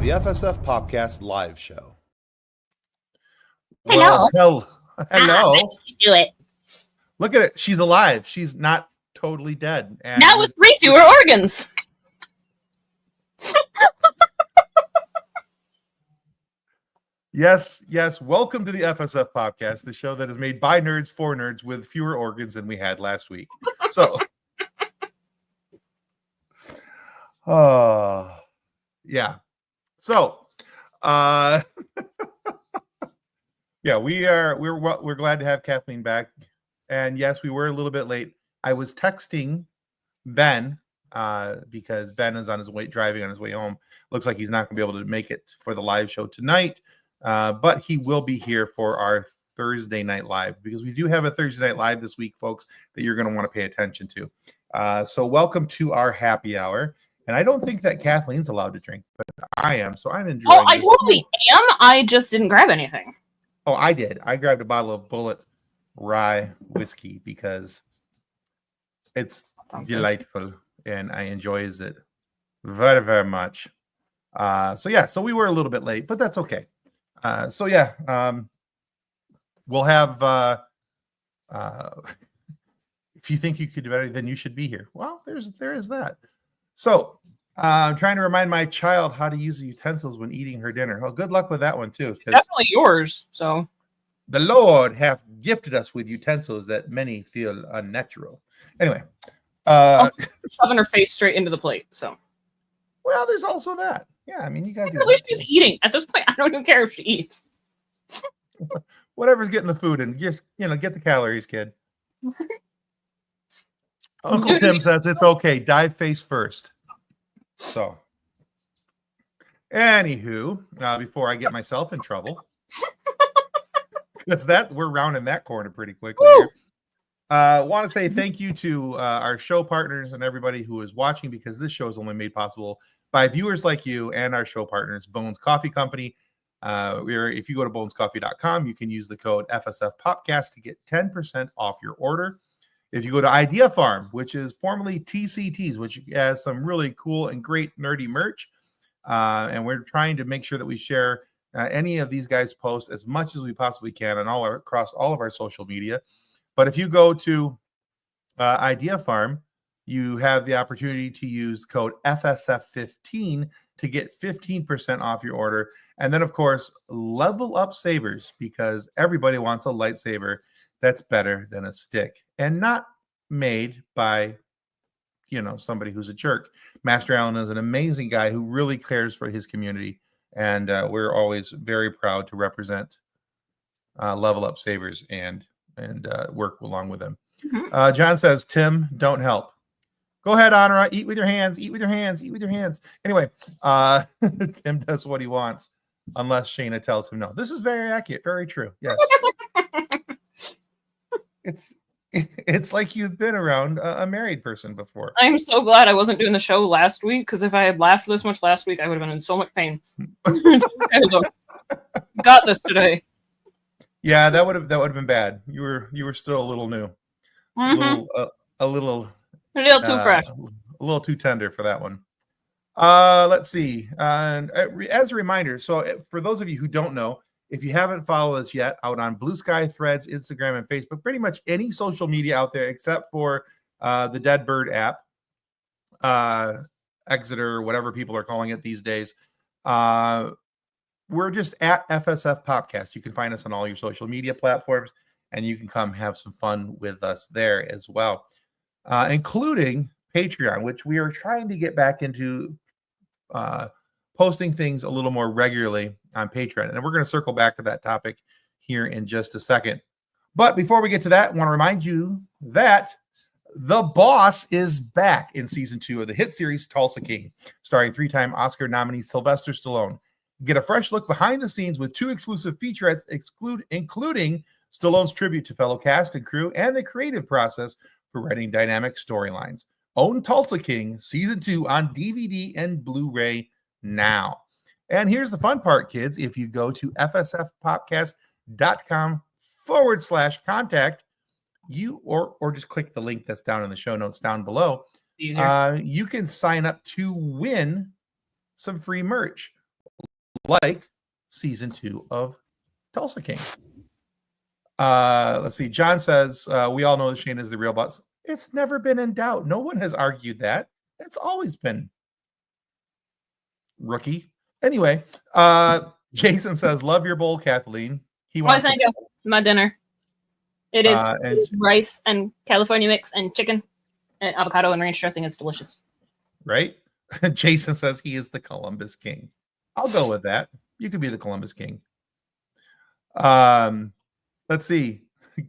the FSF PopCast live show. Hello. Well, hello. Do it. Look at it. She's alive. She's not totally dead. And that was 3 fewer organs. Yes. Welcome to the FSF PopCast, the show that is made by nerds for nerds with fewer organs than we had last week. So, yeah. So, yeah, we're glad to have Kathleen back. And yes, we were a little bit late. I was texting Ben because Ben is on his way, driving on his way home. Looks like he's not going to be able to make it for the live show tonight. But he will be here for our Thursday night live, because we do have a Thursday night live this week, folks, that you're going to want to pay attention to. So welcome to our happy hour. And I don't think that Kathleen's allowed to drink, but I am. So I'm enjoying. Oh, I totally am. I just didn't grab anything. Oh, I did. I grabbed a bottle of Bullet Rye whiskey because it's delightful and I enjoys it very, very much. So we were a little bit late, but that's okay. We'll have if you think you could do better, then you should be here. Well, there is that. So I'm trying to remind my child how to use the utensils when eating her dinner. Well, good luck with that one too. Definitely yours. So the Lord hath gifted us with utensils that many feel unnatural. Anyway, shoving her face straight into the plate. So, well, there's also that. Yeah, I mean, you got to. At least she's eating. At this point, I don't even care if she eats. Whatever's getting the food in, just get the calories, kid. Uncle Tim says it's okay. Dive face first. So, anywho, before I get myself in trouble, because we're rounding that corner pretty quickly here. Want to say thank you to our show partners and everybody who is watching, because this show is only made possible by viewers like you and our show partners, Bones Coffee Company. If you go to bonescoffee.com, you can use the code FSF PopCast to get 10% off your order. If you go to Idea Farm, which is formerly TCTs, which has some really cool and great nerdy merch, and we're trying to make sure that we share any of these guys' posts as much as we possibly can and across all of our social media. But if you go to Idea Farm, you have the opportunity to use code FSF15 to get 15% off your order. And then, of course, level up sabers, because everybody wants a lightsaber that's better than a stick and not made by, somebody who's a jerk. Master Allen is an amazing guy who really cares for his community. And we're always very proud to represent Level Up Sabers and work along with them. Mm-hmm. John says, Tim, don't help. Go ahead, Honora. Eat with your hands. Eat with your hands. Eat with your hands. Anyway, Tim does what he wants, unless Shayna tells him no. This is very accurate. Very true. Yes. It's like you've been around a married person before. I'm so glad I wasn't doing the show last week, because if I had laughed this much last week, I would have been in so much pain. Got this today. Yeah, that would have been bad. You were still a little new, mm-hmm. a little too fresh, a little too tender for that one. Let's see. As a reminder, so for those of you who don't know, if you haven't followed us yet, out on Blue Sky, Threads, Instagram, and Facebook, pretty much any social media out there except for the Dead Bird app, Exeter, whatever people are calling it these days. We're just at FSF PopCast. You can find us on all your social media platforms, and you can come have some fun with us there as well, including Patreon, which we are trying to get back into posting things a little more regularly on Patreon. And we're going to circle back to that topic here in just a second. But before we get to that, I want to remind you that The Boss is back in season 2 of the hit series Tulsa King, starring 3-time Oscar nominee Sylvester Stallone. Get a fresh look behind the scenes with 2 exclusive featurettes, including Stallone's tribute to fellow cast and crew and the creative process for writing dynamic storylines. Own Tulsa King season 2 on DVD and Blu-ray now. And here's the fun part, kids. If you go to fsfpopcast.com/contact, you or just click the link that's down in the show notes down below. You can sign up to win some free merch. like season 2 of Tulsa King. Let's see. John says, we all know that Shane is the real boss. It's never been in doubt. No one has argued that. It's always been rookie. Anyway, Jason says, love your bowl, Kathleen. He wants thank you. My dinner. It is and rice and California mix and chicken and avocado and ranch dressing. It's delicious. Right? Jason says he is the Columbus King. I'll go with that. You could be the Columbus King. Let's see.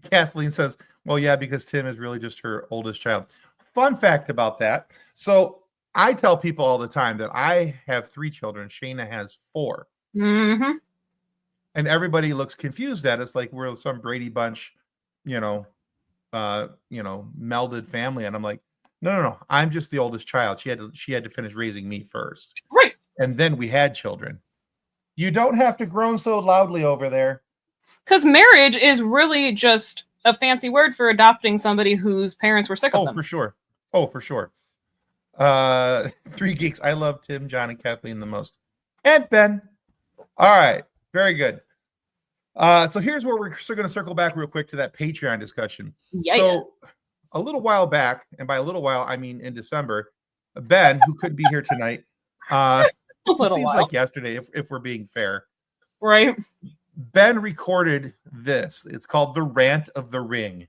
Kathleen says, well, yeah, because Tim is really just her oldest child. Fun fact about that. So I tell people all the time that I have 3 children. Shayna has 4. Mm-hmm. And everybody looks confused at us like we're some Brady Bunch, melded family. And I'm like, no. I'm just the oldest child. She had to finish raising me first. Right. And then we had children. You don't have to groan so loudly over there. Because marriage is really just a fancy word for adopting somebody whose parents were sick of them. Oh, for sure. 3 geeks. I love Tim, John, and Kathleen the most. And Ben. All right. Very good. So here's where we're still going to circle back real quick to that Patreon discussion. Yeah. So a little while back, and by a little while, I mean in December, Ben, who couldn't be here tonight, it seems like yesterday, if we're being fair. Right. Ben recorded this. It's called The Rant of the Ring.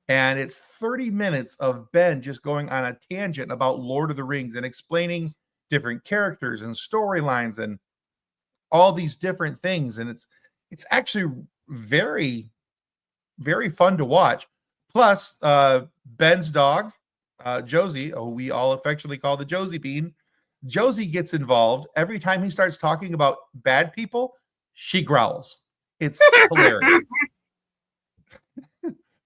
And it's 30 minutes of Ben just going on a tangent about Lord of the Rings and explaining different characters and storylines and all these different things. And it's actually very, very fun to watch. Plus, Ben's dog, Josie, who we all affectionately call the Josie Bean, Josie gets involved. Every time he starts talking about bad people, she growls. It's hilarious.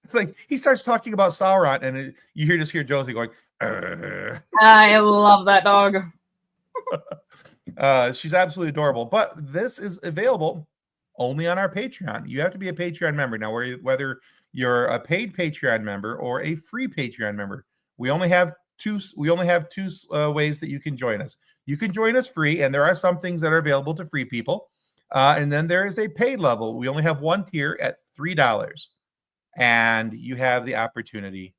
It's like he starts talking about Sauron, and you just hear Josie going, "Arr." I love that dog. She's absolutely adorable. But this is available only on our Patreon. You have to be a Patreon member. Now, whether you're a paid Patreon member or a free Patreon member, we only have two ways that you can join us. You can join us free, and there are some things that are available to free people. And then there is a paid level. We only have one tier at $3. And you have the opportunity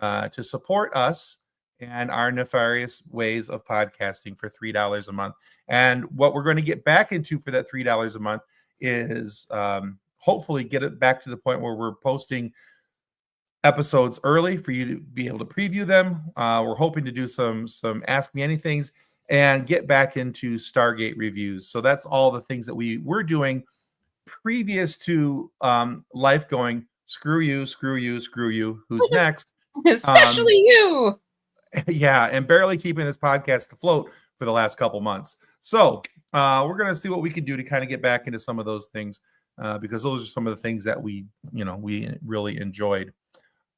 to support us and our nefarious ways of podcasting for $3 a month. And what we're going to get back into for that $3 a month is hopefully get it back to the point where we're posting episodes early for you to be able to preview them. We're hoping to do some Ask Me Anythings and get back into Stargate reviews. So that's all the things that we were doing previous to life going, screw you, who's next? Especially you. Yeah, and barely keeping this podcast afloat for the last couple months. So we're going to see what we can do to kind of get back into some of those things because those are some of the things that we really enjoyed.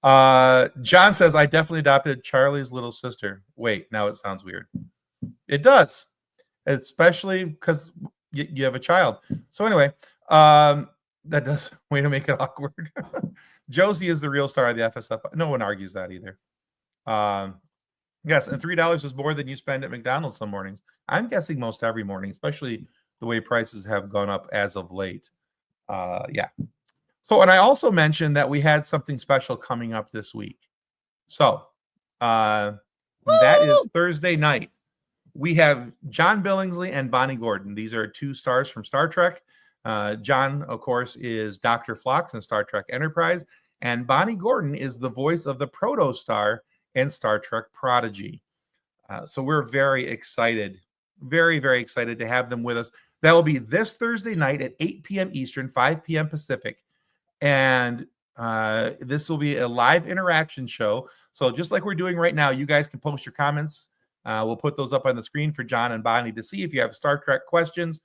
John says, I definitely adopted Charlie's little sister. Wait, now it sounds weird. It does, especially because you have a child. So anyway, that does way to make it awkward. Josie is the real star of the FSF. No one argues that either. Yes, and $3 is more than you spend at McDonald's some mornings. I'm guessing most every morning, especially the way prices have gone up as of late. Yeah. So, and I also mentioned that we had something special coming up this week. So, that is Thursday night. We have John Billingsley and Bonnie Gordon. These are 2 stars from Star Trek. John, of course, is Dr. Phlox in Star Trek Enterprise, and Bonnie Gordon is the voice of the Proto-Star in Star Trek Prodigy. So we're very excited, very, very excited to have them with us. That will be this Thursday night at 8 p.m. Eastern, 5 p.m. Pacific. And this will be a live interaction show. So just like we're doing right now, you guys can post your comments. We'll put those up on the screen for John and Bonnie to see if you have Star Trek questions.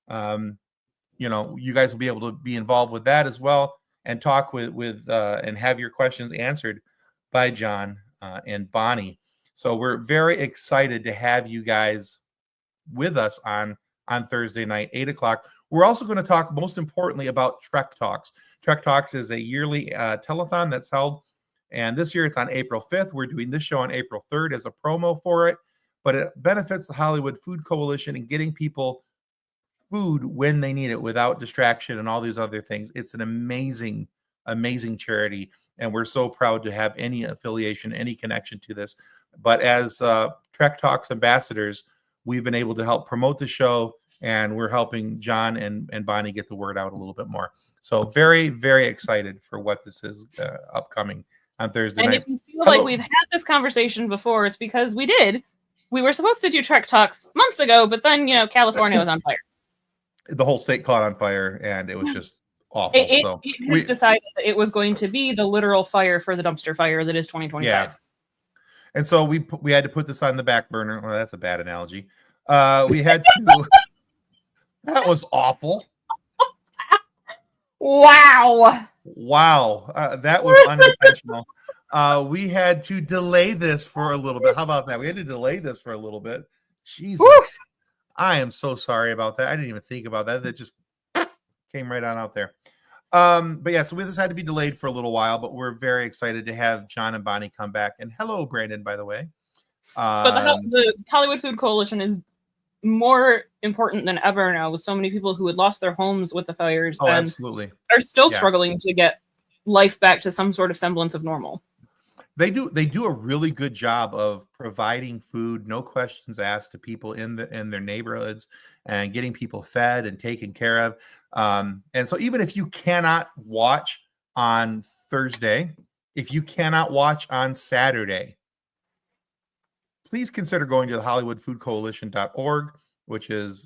You guys will be able to be involved with that as well and talk with and have your questions answered by John and Bonnie. So we're very excited to have you guys with us on Thursday night, 8 o'clock. We're also going to talk, most importantly, about Trek Talks. Trek Talks is a yearly telethon that's held, and this year it's on April 5th. We're doing this show on April 3rd as a promo for it, but it benefits the Hollywood Food Coalition in getting people food when they need it without distraction and all these other things. It's an amazing, amazing charity. And we're so proud to have any affiliation, any connection to this. But as Trek Talks ambassadors, we've been able to help promote the show, and we're helping John and Bonnie get the word out a little bit more. So very, very excited for what this is upcoming on Thursday night. And if you feel like we've had this conversation before, it's because we did. We were supposed to do Trek Talks months ago, but then, California was on fire. The whole state caught on fire, and it was just awful. It has decided that it was going to be the literal fire for the dumpster fire that is 2025. Yeah. And so we had to put this on the back burner. Well, that's a bad analogy. We had to. That was awful. Wow. That was unintentional. We had to delay this for a little bit. How about that? We had to delay this for a little bit. Jesus. Woo! I am so sorry about that. I didn't even think about that. That just came right on out there. But yeah, so this had to be delayed for a little while, but we're very excited to have John and Bonnie come back. And hello, Brandon, by the way. But the Hollywood Food Coalition is more important than ever now, with so many people who had lost their homes with the fires and absolutely are still struggling to get life back to some sort of semblance of normal. They do a really good job of providing food, no questions asked, to people in their neighborhoods, and getting people fed and taken care of. And so even if you cannot watch on Thursday, if you cannot watch on Saturday, please consider going to the HollywoodFoodCoalition.org, which is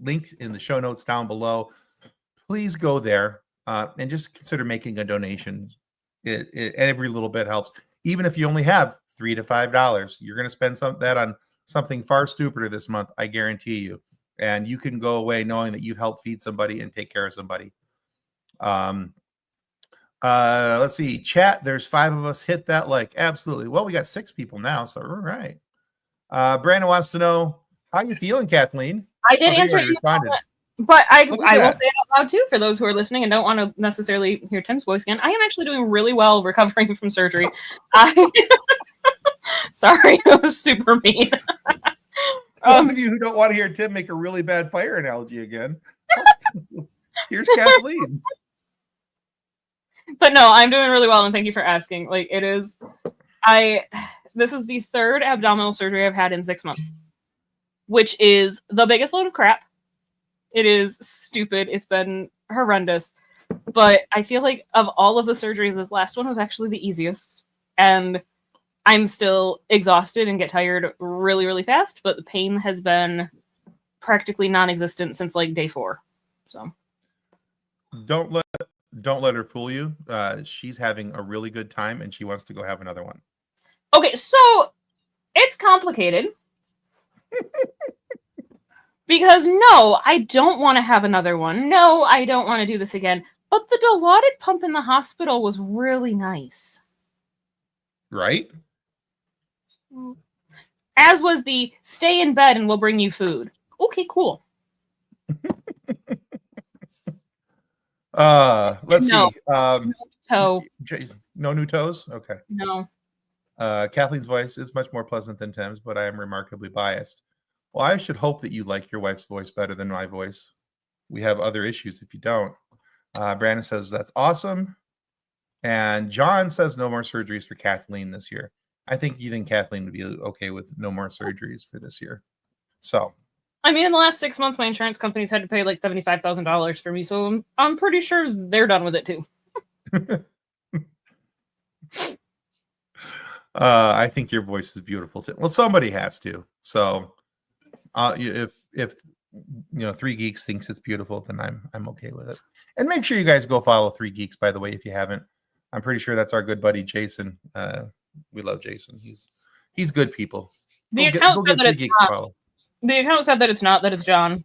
linked in the show notes down below. Please go there and just consider making a donation. Every little bit helps. Even if you only have $3 to $5, you're going to spend that on something far stupider this month, I guarantee you. And you can go away knowing that you helped feed somebody and take care of somebody. Let's see. Chat, there's 5 of us. Hit that like. Absolutely. Well, we got 6 people now, so all right. Brandon wants to know, how you feeling, Kathleen? I did answer it, but I will say it out loud too for those who are listening and don't want to necessarily hear Tim's voice again. I am actually doing really well recovering from surgery. Sorry, that was super mean. Some of you who don't want to hear Tim make a really bad fire analogy again, here's Kathleen. But no, I'm doing really well, and thank you for asking. Like, this is the 3rd abdominal surgery I've had in 6 months, which is the biggest load of crap. It is stupid. It's been horrendous. But I feel like of all of the surgeries, this last one was actually the easiest. And I'm still exhausted and get tired really, really fast. But the pain has been practically non-existent since like day 4. So don't let her fool you. She's having a really good time, and she wants to go have another one. Okay, so it's complicated. Because no, I don't want to have another one. No, I don't want to do this again. But the Dilaudid pump in the hospital was really nice. Right? As was the stay in bed and we'll bring you food. Okay, cool. Let's see. No new toes? Okay. No. Kathleen's voice is much more pleasant than Tim's, but I am remarkably biased. Well, I should hope that you like your wife's voice better than my voice. We have other issues if you don't. Brandon says that's awesome. And John says no more surgeries for Kathleen this year. I think you think Kathleen would be okay with no more surgeries for this year. So, I mean, in the last 6 months, my insurance companies had to pay like $75,000 for me. So I'm pretty sure they're done with it too. I think your voice is beautiful too. Well, somebody has to. So, if 3 Geeks thinks it's beautiful, then I'm okay with it. And make sure you guys go follow 3 Geeks, by the way, if you haven't. I'm pretty sure that's our good buddy Jason. We love Jason. He's good people. The account said that it's not. The account said that it's not. That it's John.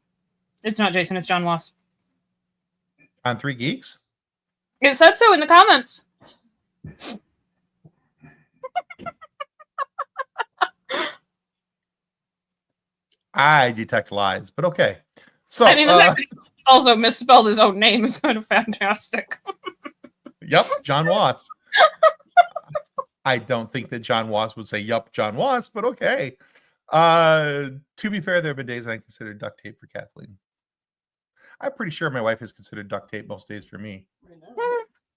It's not Jason. It's John Wass. On 3 Geeks? It said so in the comments. I detect lies, but okay. So I mean, the fact that he also misspelled his own name is kind of fantastic. Yep, John Wass. I don't think that John Wass would say, "Yup, John Wass," but okay. To be fair, there have been days I considered duct tape for Kathleen. I'm pretty sure my wife has considered duct tape most days for me.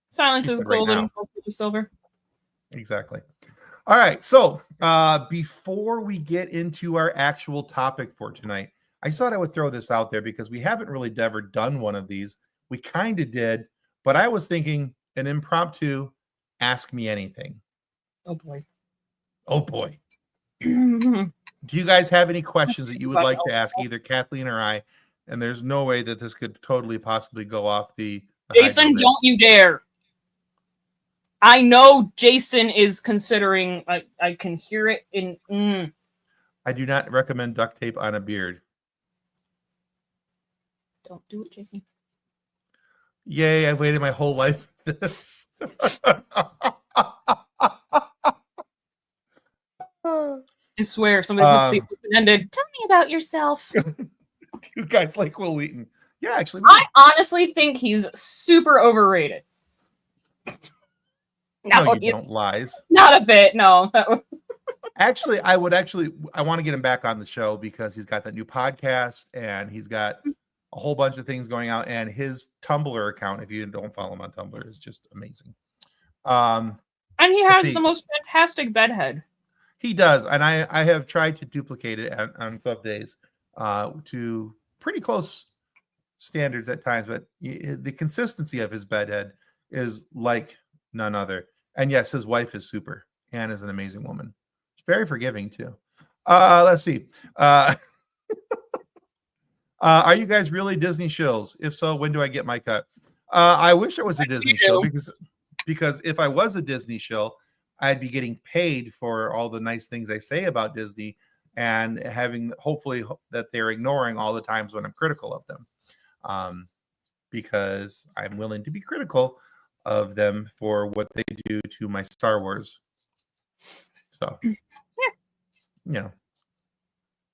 Silence She is said right golden, now. gold is silver. Exactly. All right. So before we get into our actual topic for tonight, I thought I would throw this out there because we haven't really ever done one of these. We kind of did, but I was thinking an impromptu ask me anything. Oh boy. Oh boy. Do you guys have any questions that you would like to ask either Kathleen or I? And there's no way that this could totally possibly go off the Jason, don't you dare. I know Jason is considering, I can hear it in. I do not recommend duct tape on a beard. Don't do it, Jason. Yay, I've waited my whole life for this. I swear, somebody puts the open-ended. Tell me about yourself. You guys like Will Wheaton? Yeah, actually. I honestly think he's super overrated. No, you don't. Lies. Not a bit. No. Actually, I want to get him back on the show because he's got that new podcast and he's got a whole bunch of things going out. And his Tumblr account, if you don't follow him on Tumblr, is just amazing. And he has the most fantastic bedhead. He does, and I have tried to duplicate it on some days to pretty close standards at times, but the consistency of his bedhead is like none other. And yes, his wife is super. Anne is an amazing woman. She's very forgiving too. Let's see. Are you guys really Disney shills? If so, when do I get my cut? I wish I was a Disney shill because if I was a Disney shill, I'd be getting paid for all the nice things I say about Disney and having hopefully that they're ignoring all the times when I'm critical of them. Because I'm willing to be critical of them for what they do to my Star Wars. So, you know,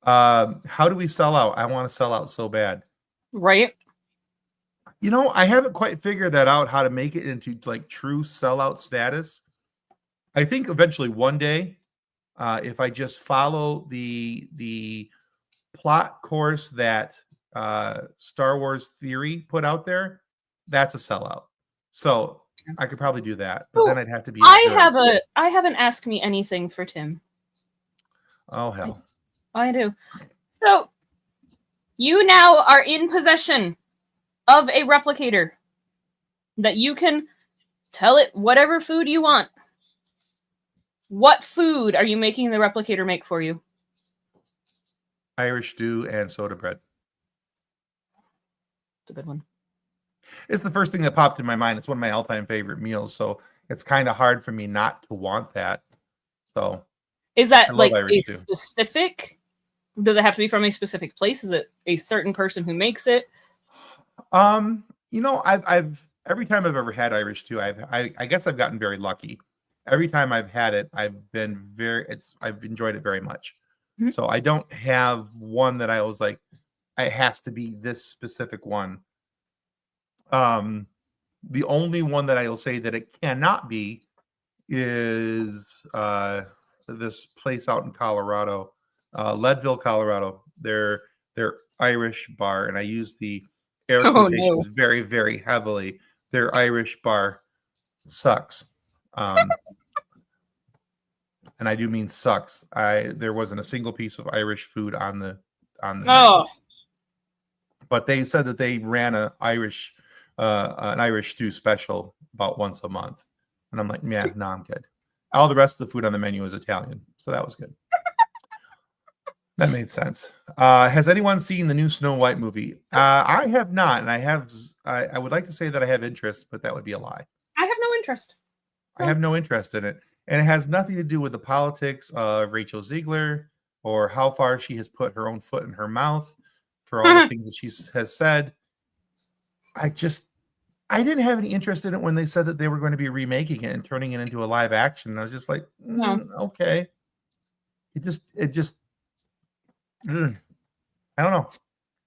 how do we sell out? I want to sell out so bad. Right. You know, I haven't quite figured that out, how to make it into like true sellout status. I think eventually one day, if I just follow the plot course that Star Wars Theory put out there, that's a sellout. So I could probably do that, but then I'd have to be. I have an ask me anything for Tim. Oh hell! I do. So you now are in possession of a replicator that you can tell it whatever food you want. What food are you making the replicator make for you? Irish stew and soda bread. It's a good one. It's the first thing that popped in my mind. It's one of my all-time favorite meals, so it's kind of hard for me not to want that. So, is that like a specific? Does it have to be from a specific place? Is it a certain person who makes it? You know, I've every time I've ever had Irish stew, I guess I've gotten very lucky. Every time I've had it, I've enjoyed it very much. Mm-hmm. So I don't have one that I was like, it has to be this specific one. The only one that I will say that it cannot be is this place out in Colorado, Leadville, Colorado. Their Irish bar, and I use the air quotations very, very heavily. Their Irish bar sucks. And I do mean sucks. There wasn't a single piece of Irish food on the menu. But they said that they ran an Irish stew special about once a month, and I'm like, yeah, no, I'm good. All the rest of the food on the menu is Italian, so that was good. That made sense. Has anyone seen the new Snow White movie? I have not, and I would like to say that I have interest, but that would be a lie. I have no interest. I have no interest in it. And it has nothing to do with the politics of Rachel Ziegler or how far she has put her own foot in her mouth for all the things that she has said. I didn't have any interest in it when they said that they were going to be remaking it and turning it into a live action. I was just like, okay. It just, I don't know.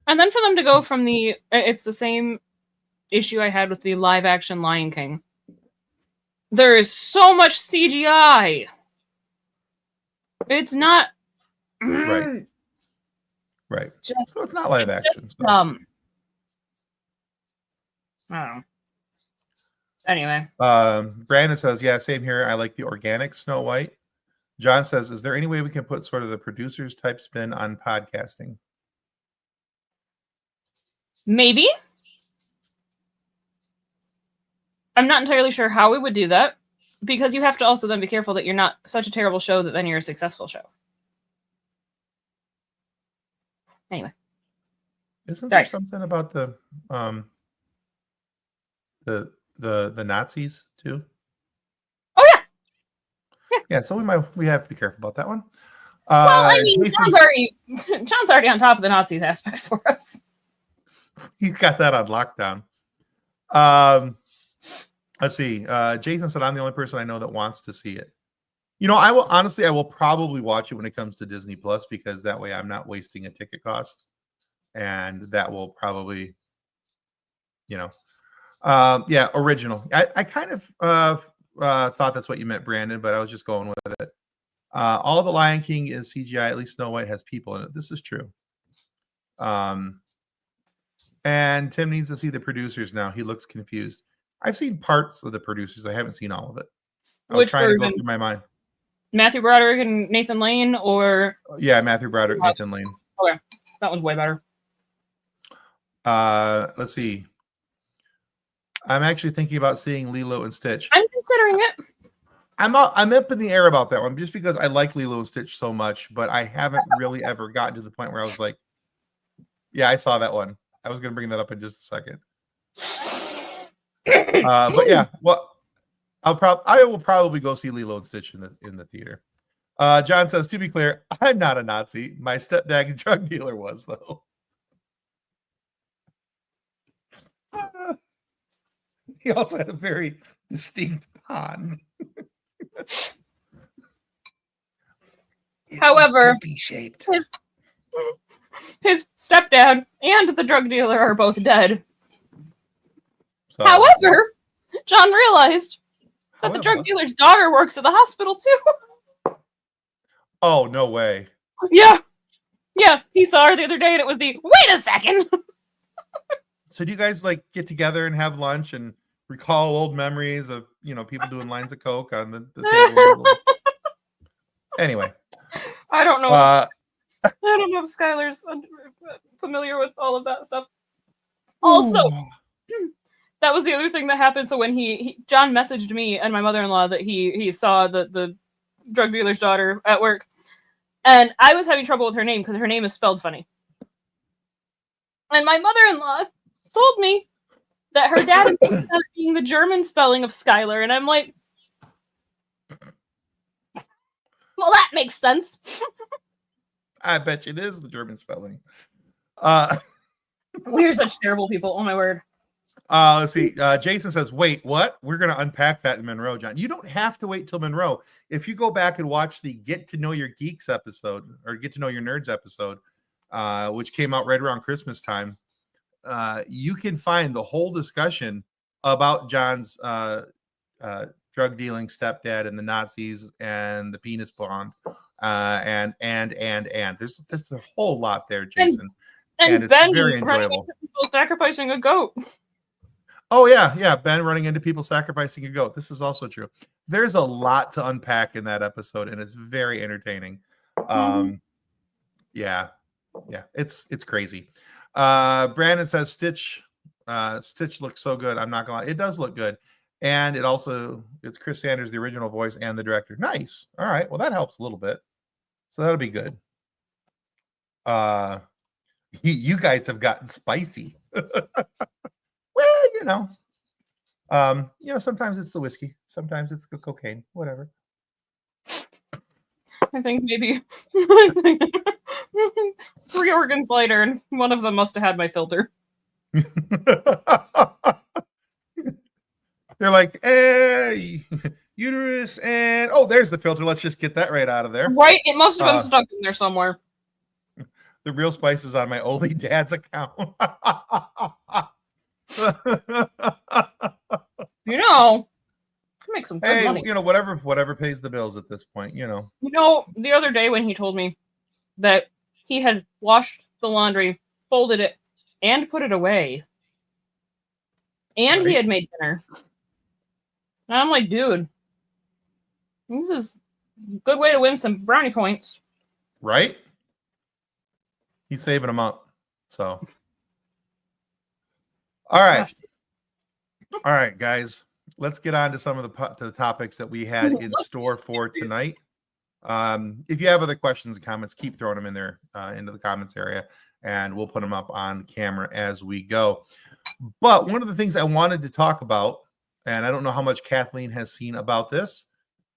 And then for them to go from it's the same issue I had with the live action Lion King. There is so much CGI. It's not Right. Right. Just, So it's not live action. just, So. I don't know. Anyway. Brandon says, yeah, same here. I like the organic Snow White. John says, is there any way we can put sort of the producers type spin on podcasting? Maybe. I'm not entirely sure how we would do that, because you have to also then be careful that you're not such a terrible show that then you're a successful show. Anyway. Isn't there something about the Nazis too? Oh yeah. Yeah, so we have to be careful about that one. Well, I mean, John's already on top of the Nazis aspect for us. You got that on lockdown. Let's see. Jason said, I'm the only person I know that wants to see it. I will probably watch it when it comes to Disney Plus, because that way I'm not wasting a ticket cost. And that will probably, original. I kind of thought that's what you meant, Brandon, but I was just going with it. All the Lion King is CGI. At least Snow White has people in it. This is true. And Tim needs to see the producers now. He looks confused. I've seen parts of the producers. I haven't seen all of it. Which version? To go through my mind. Matthew Broderick and Nathan Lane, or yeah, Matthew Broderick, Nathan Lane. Okay, that one's way better. Let's see. I'm actually thinking about seeing Lilo and Stitch. I'm considering it. I'm up in the air about that one, just because I like Lilo and Stitch so much, but I haven't really ever gotten to the point where I was like, yeah, I saw that one. I was going to bring that up in just a second. But yeah, well, I will probably go see Lilo and Stitch in the theater. John says, to be clear, I'm not a Nazi. My stepdad's drug dealer was, though. He also had a very distinct pond. However, shaped. His stepdad and the drug dealer are both dead. So, However, John realized that the drug dealer's daughter works at the hospital too. Oh, no way. Yeah. Yeah, he saw her the other day and it was wait a second. So do you guys get together and have lunch and recall old memories of, people doing lines of coke on the table? Anyway. I don't know. I don't know if Skylar's familiar with all of that stuff. Also, that was the other thing that happened. So when John messaged me and my mother-in-law that he saw the drug dealer's daughter at work, and I was having trouble with her name because her name is spelled funny. And my mother-in-law told me that her dad insisted on being the German spelling of Skylar, and I'm like, well, that makes sense. I bet you it is the German spelling. We're such terrible people. Oh my word. Let's see. Jason says, wait, what? We're going to unpack that in Monroe, John. You don't have to wait till Monroe. If you go back and watch the Get to Know Your Geeks episode, or Get to Know Your Nerds episode, which came out right around Christmas time, you can find the whole discussion about John's drug dealing stepdad and the Nazis and the penis blonde. And there's a whole lot there, Jason. And it's Ben very running enjoyable. into people sacrificing a goat. Oh yeah, Ben running into people sacrificing a goat. This is also true. There's a lot to unpack in that episode, and it's very entertaining. Yeah, it's crazy. Brandon says Stitch looks so good. I'm not gonna lie, it does look good, and it's Chris Sanders, the original voice, and the director. Nice. All right, well that helps a little bit, so that'll be good. You guys have gotten spicy. Well, sometimes it's the whiskey, sometimes it's the cocaine, whatever. I think maybe 3 organs later, and one of them must have had my filter. They're like, hey, uterus, and there's the filter. Let's just get that right out of there. Right? It must have been stuck in there somewhere. The real spice is on my Oli dad's account. Make some good money. Whatever pays the bills at this point, The other day when he told me that he had washed the laundry, folded it, and put it away. And he Right. had made dinner. And I'm like, dude, this is a good way to win some brownie points. Right? He's saving them up. So, all right. Gosh. All right, guys. Let's get on to some of the topics that we had in store for tonight. If you have other questions and comments, keep throwing them in there into the comments area, and we'll put them up on camera as we go. But one of the things I wanted to talk about, and I don't know how much Kathleen has seen about this,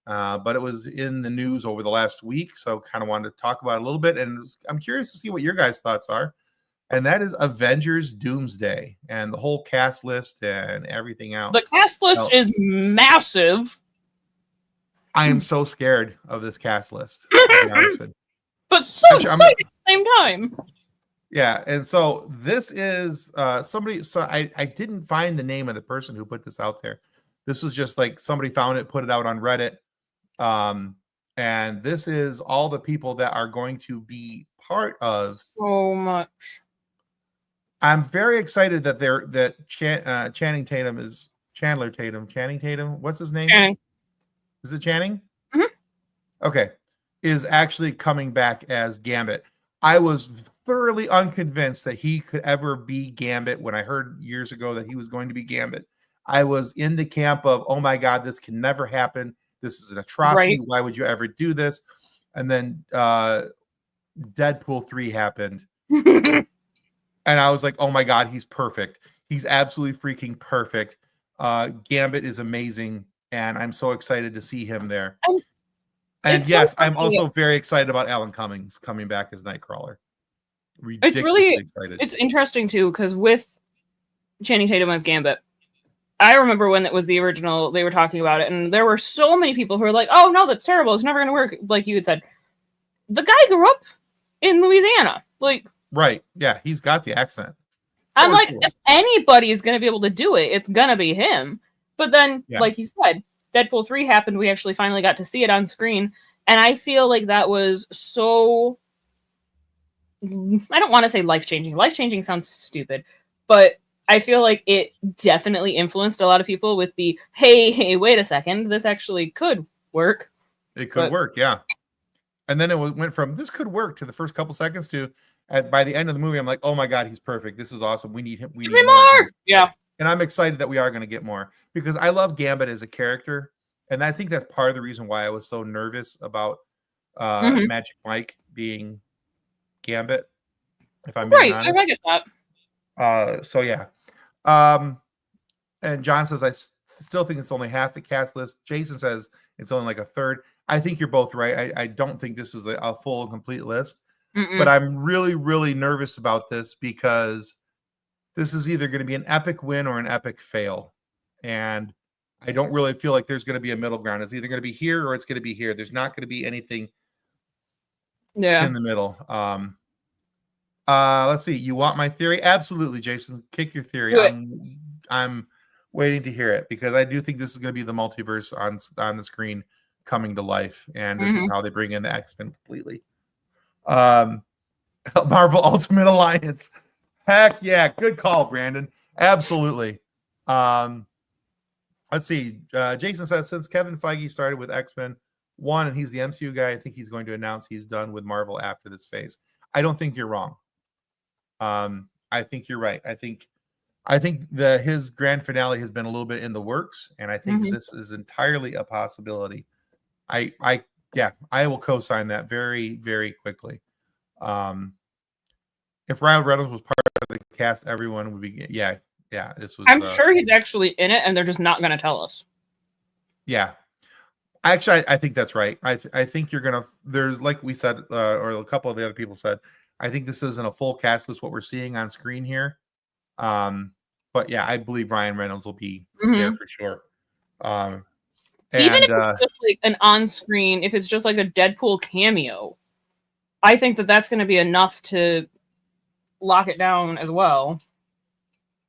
but it was in the news over the last week, so kind of wanted to talk about it a little bit, and I'm curious to see what your guys' thoughts are. And that is Avengers Doomsday and the whole cast list and everything else. The cast list is massive. I am so scared of this cast list, to be honest with you. But so exciting at the same time. Yeah, and so this is somebody. So I didn't find the name of the person who put this out there. This was just like somebody found it, put it out on Reddit. And this is all the people that are going to be part of. So much. I'm very excited that Channing Tatum is Chandler Tatum. Channing Tatum. What's his name? Channing. Is it Channing? Mm-hmm. Okay. Is actually coming back as Gambit. I was thoroughly unconvinced that he could ever be Gambit when I heard years ago that he was going to be Gambit. I was in the camp of, oh my God, this can never happen. This is an atrocity. Right. Why would you ever do this? And then Deadpool 3 happened. And I was like, oh my God, he's perfect. He's absolutely freaking perfect. Gambit is amazing. And I'm so excited to see him there. And yes, I'm also very excited about Alan Cummings coming back as Nightcrawler. Ridiculously excited. It's interesting too, because with Channing Tatum as Gambit, I remember when it was the original, they were talking about it, and there were so many people who were like, oh no, that's terrible. It's never going to work. Like you had said, the guy grew up in Louisiana. Like, right. Yeah, he's got the accent. I'm like, if anybody is going to be able to do it, it's going to be him. But then, like you said, Deadpool 3 happened. We actually finally got to see it on screen. And I feel like that was so... I don't want to say life-changing. Life-changing sounds stupid. But I feel like it definitely influenced a lot of people with the, hey, wait a second, this actually could work. It could work, yeah. And then it went from, this could work, to the first couple seconds to, by the end of the movie, I'm like, oh my God, he's perfect. This is awesome. We need him. We need more. Yeah. And I'm excited that we are going to get more, because I love Gambit as a character. And I think that's part of the reason why I was so nervous about Magic Mike being Gambit, if I'm being honest. I get that. So yeah. And John says, I still think it's only half the cast list. Jason says it's only like a third. I think you're both right. I don't think this is a full and complete list. But I'm really, really nervous about this, because this is either going to be an epic win or an epic fail. And I don't really feel like there's going to be a middle ground. It's either going to be here or it's going to be here. There's not going to be anything in the middle. Let's see. You want my theory? Absolutely, Jason. Kick your theory. I'm waiting to hear it, because I do think this is going to be the multiverse on the screen coming to life. And this is how they bring in the X-Men completely. Marvel Ultimate Alliance. Heck yeah, good call, Brandon. Absolutely. Let's see. Jason says, since Kevin Feige started with X-Men 1 and he's the MCU guy, I think he's going to announce he's done with Marvel after this phase. I don't think you're wrong. I think you're right. I think his grand finale has been a little bit in the works, and I think this is entirely a possibility. I will co-sign that very, very quickly. If Ryan Reynolds was part of the cast, everyone would be this was. I'm sure he's actually in it, and they're just not going to tell us. Yeah, actually, I think that's right. I think you're gonna. There's, like we said, or a couple of the other people said, I think this isn't a full cast list what we're seeing on screen here. But yeah, I believe Ryan Reynolds will be there for sure. Even if it's just like an on-screen, if it's just like a Deadpool cameo, I think that's going to be enough to lock it down as well.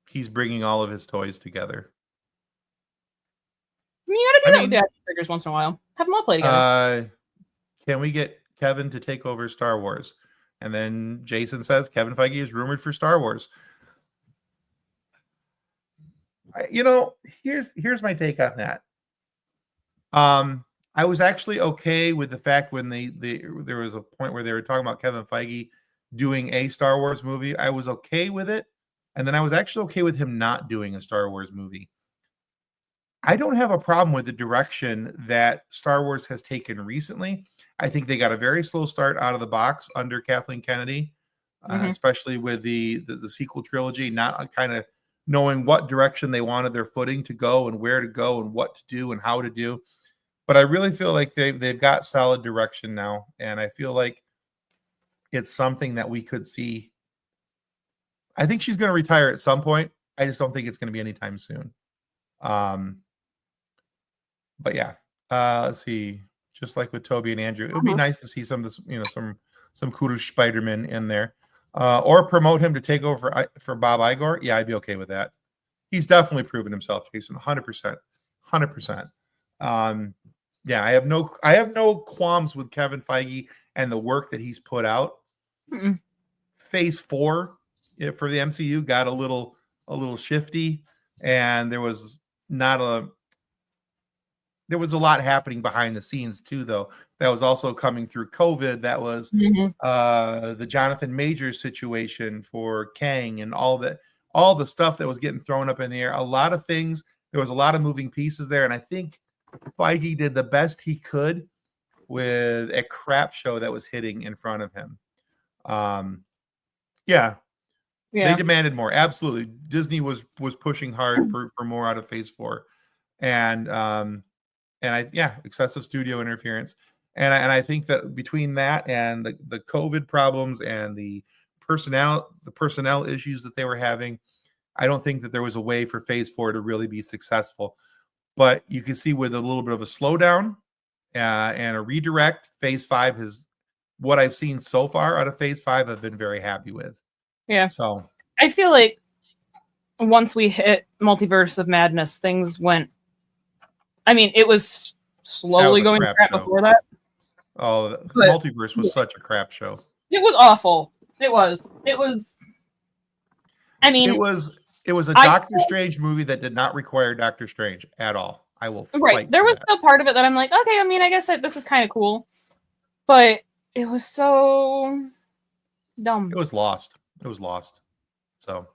He's bringing all of his toys together. I mean, you got to do that with the action figures once in a while. Have them all play together. Can we get Kevin to take over Star Wars. And then Jason says Kevin Feige is rumored for Star Wars. Here's my take on that. I was actually okay with the fact when there was a point where they were talking about Kevin Feige doing a Star Wars movie. I was okay with it. And then I was actually okay with him not doing a Star Wars movie. I don't have a problem with the direction that Star Wars has taken recently. I think they got a very slow start out of the box under Kathleen Kennedy, especially with the sequel trilogy, not kind of knowing what direction they wanted their footing to go and where to go and what to do and how to do. But I really feel like they've got solid direction now, and I feel like it's something that we could see. I think she's going to retire at some point. I just don't think it's going to be anytime soon. But yeah, let's see. Just like with Toby and Andrew, it would be nice to see some of this, some cool Spider-Man in there, or promote him to take over for Bob Iger. Yeah, I'd be okay with that. He's definitely proven himself, Jason. 100%. Yeah, I have no qualms with Kevin Feige and the work that he's put out. Phase 4 for the MCU got a little shifty, and there was a lot happening behind the scenes too, though. That was also coming through COVID. That was the Jonathan Majors situation for Kang and all the stuff that was getting thrown up in the air. A lot of things. There was a lot of moving pieces there, and I think Feige did the best he could with a crap show that was hitting in front of him. Yeah. They demanded more. Absolutely. Disney was pushing hard for more out of Phase 4. And excessive studio interference. And I think that between that and the COVID problems and the personnel issues that they were having, I don't think that there was a way for Phase 4 to really be successful. But you can see with a little bit of a slowdown and a redirect, Phase 5 has, what I've seen so far out of Phase 5, I've been very happy with. Yeah. So I feel like once we hit Multiverse of Madness, things went. I mean, it was slowly going crap before that. Oh, Multiverse was such a crap show. It was awful. It was. I mean, it was a Doctor Strange movie that did not require Doctor Strange at all. I will fight there was a part of it that I'm like, okay, I mean, I guess this is kind of cool, but it was so dumb. It was lost. So,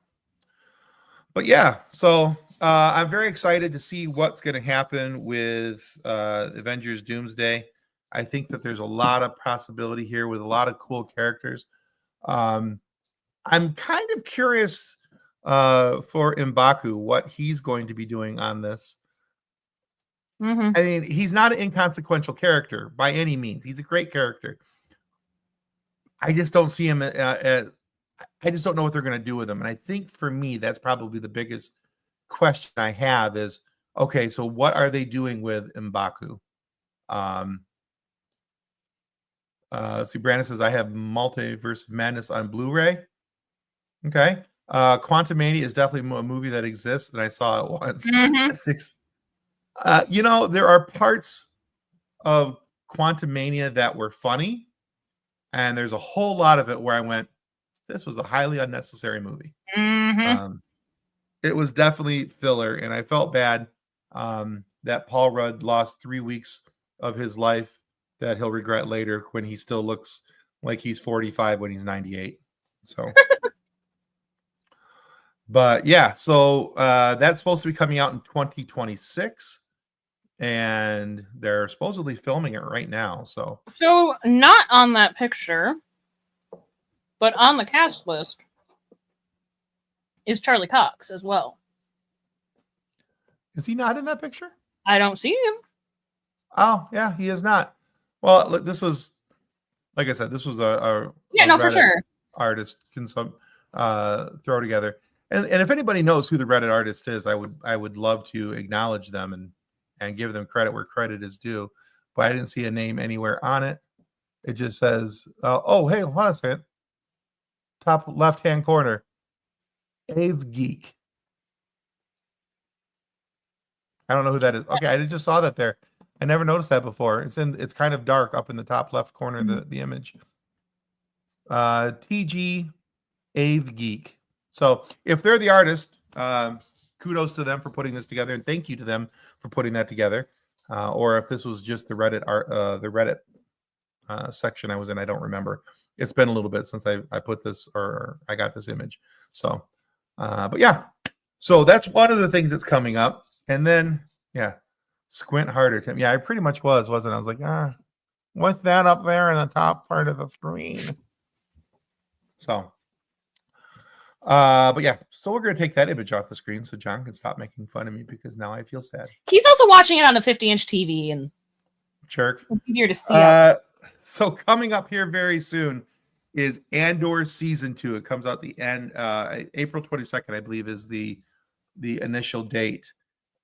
but yeah, so I'm very excited to see what's going to happen with Avengers Doomsday. I think that there's a lot of possibility here with a lot of cool characters. I'm kind of curious for M'Baku, what he's going to be doing on this. I mean, he's not an inconsequential character by any means. He's a great character. I just don't see him. I just don't know what they're going to do with him. And I think for me, that's probably the biggest question I have is, okay, so what are they doing with M'Baku? See, Brandon says, I have Multiverse of Madness on Blu-ray. Okay. Quantumania is definitely a movie that exists, and I saw it once. There are parts of Quantumania that were funny, and there's a whole lot of it where I went, this was a highly unnecessary movie. It was definitely filler, and I felt bad that Paul Rudd lost 3 weeks of his life that he'll regret later when he still looks like he's 45 when he's 98. So, but yeah, so that's supposed to be coming out in 2026, and they're supposedly filming it right now. So not on that picture, but on the cast list is Charlie Cox as well. Is he not in that picture? I don't see him. Oh, yeah, he is not. Well, look, this was, like I said, this was a for sure artist can throw together. And if anybody knows who the Reddit artist is, I would love to acknowledge them and give them credit where credit is due. But I didn't see a name anywhere on it. It just says, oh, hey, hold on a second. Top left-hand corner. Ave Geek. I don't know who that is. Okay, I just saw that there. I never noticed that before. It's kind of dark up in the top left corner of the image. TG Ave Geek. So if they're the artist, kudos to them for putting this together, and thank you to them for putting that together. Or if this was just the Reddit art, the Reddit section I was in, I don't remember. It's been a little bit since I put this or I got this image. So, but yeah, so that's one of the things that's coming up. And then, yeah, squint harder, Tim. Yeah, I pretty much wasn't I? Was like, what's that up there in the top part of the screen? So, but yeah, so we're gonna take that image off the screen so John can stop making fun of me because now I feel sad. He's also watching it on a 50-inch TV and jerk. It's easier to see. So coming up here very soon is Andor season 2. It comes out the end April 22nd, I believe, is the initial date.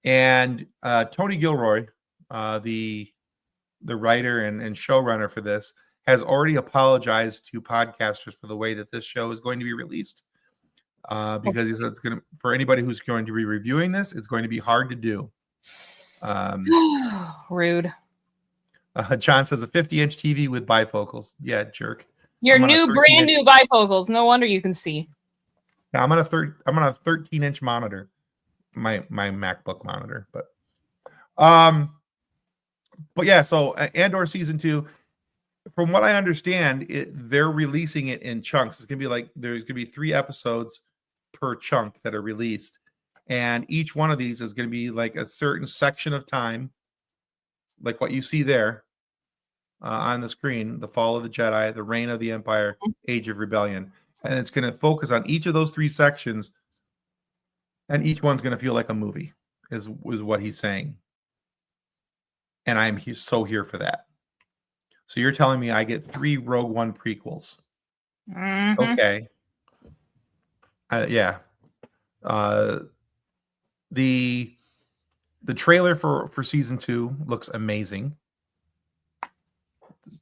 And Tony Gilroy, the writer and showrunner for this, has already apologized to podcasters for the way that this show is going to be released. Because he said it's going to, for anybody who's going to be reviewing this, it's going to be hard to do. Rude. John says a 50-inch TV with bifocals. Yeah, jerk. Your brand new bifocals. No wonder you can see. I'm on a 13-inch monitor, my MacBook monitor. But yeah. So Andor season 2, from what I understand, they're releasing it in chunks. It's gonna be like there's gonna be 3 episodes per chunk that are released, and each one of these is gonna be like a certain section of time, like what you see there on the screen: the fall of the Jedi, the reign of the Empire, Age of Rebellion, and it's gonna focus on each of those 3 sections, and each one's gonna feel like a movie. Is what he's saying, and I'm so here for that. So you're telling me I get 3 Rogue One prequels? Mm-hmm. Okay. Yeah. The trailer for season 2 looks amazing.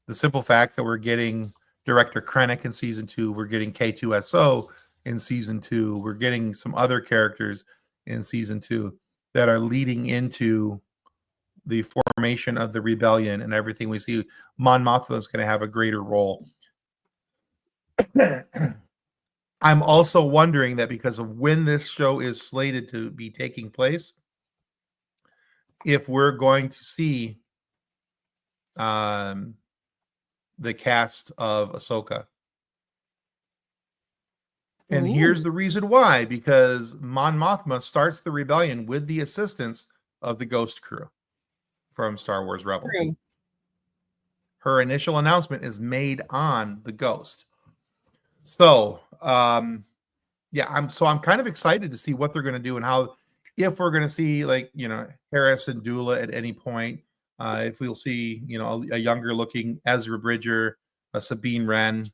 The simple fact that we're getting director Krennic in season 2, we're getting K2SO in season 2, we're getting some other characters in season 2 that are leading into the formation of the rebellion and everything we see. Mon Mothma is going to have a greater role. I'm also wondering that because of when this show is slated to be taking place, if we're going to see the cast of Ahsoka. And here's the reason why: because Mon Mothma starts the rebellion with the assistance of the Ghost Crew from Star Wars Rebels. True. Her initial announcement is made on the Ghost. So, yeah, I'm kind of excited to see what they're going to do and how, if we're going to see, like, Harris and Dula at any point, if we'll see, a younger looking Ezra Bridger, a Sabine Wren.